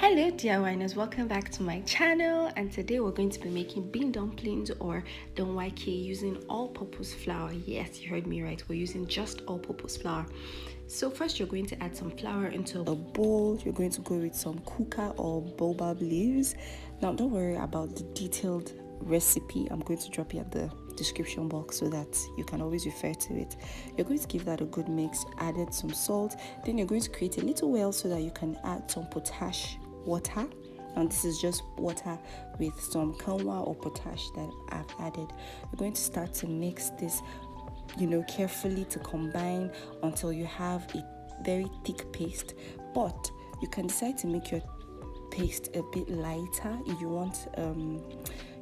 Hello dear winers, welcome back to my channel, and today we're going to be making bean dumplings or Danwake using all-purpose flour. Yes, you heard me right, we're using just all-purpose flour. So first you're going to add some flour into a bowl. You're going to go with some kuka or baobab leaves. Now don't worry about the detailed recipe, I'm going to drop it at the description box so that you can always refer to it. You're going to give that a good mix, added some salt, then you're going to create a little well so that you can add some potash water, and this is just water with some kanwa or potash that I've added. You're going to start to mix this carefully to combine until you have a very thick paste, but you can decide to make your paste a bit lighter if you want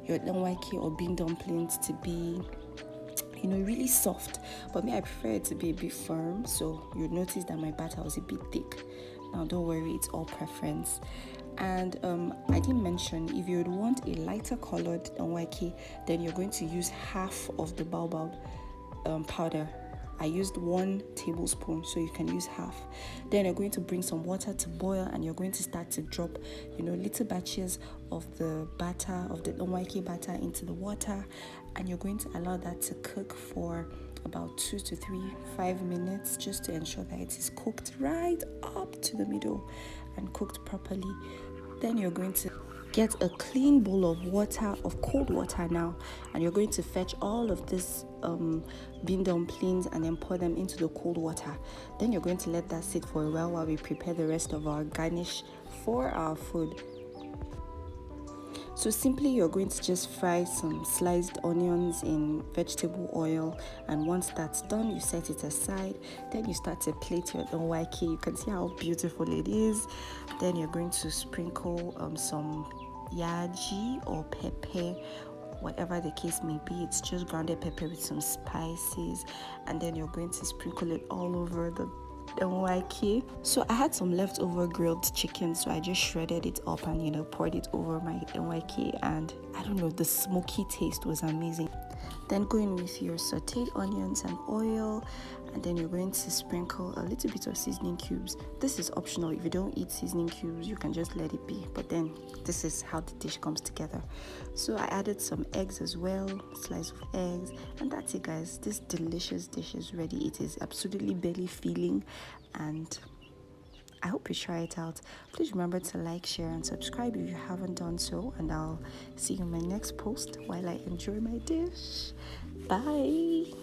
your danwake or bean dumplings to be really soft. But me, I prefer it to be a bit firm, so you'll notice that my batter was a bit thick. Now don't worry, it's all preference. And I didn't mention, if you would want a lighter colored danwake, then you're going to use half of the baobab powder. I used 1 tablespoon, so you can use half. Then you're going to bring some water to boil, and you're going to start to drop little batches of the batter, of the danwake batter, into the water, and you're going to allow that to cook for about 2 to 5 minutes, just to ensure that it is cooked right up to the middle and cooked properly. Then you're going to get a clean bowl of water, of cold water now, and you're going to fetch all of this bean dumplings and then pour them into the cold water. Then you're going to let that sit for a while we prepare the rest of our garnish for our food. So simply you're going to just fry some sliced onions in vegetable oil, and once that's done, you set it aside. Then you start to plate your danwake. You can see how beautiful it is. Then you're going to sprinkle some yaji or pepper, whatever the case may be. It's just grounded pepper with some spices, and then you're going to sprinkle it all over the danwake. So I had some leftover grilled chicken, so I just shredded it up and poured it over my danwake, and I don't know, the smoky taste was amazing. Then go in with your sauteed onions and oil, and then you're going to sprinkle a little bit of seasoning cubes. This is optional. If you don't eat seasoning cubes, you can just let it be, but then this is how the dish comes together. So I added some eggs as well, slice of eggs, and that's it, guys. This delicious dish is ready. It is absolutely belly filling, and I hope you try it out. Please remember to like, share, and subscribe if you haven't done so, and I'll see you in my next post while I enjoy my dish. Bye.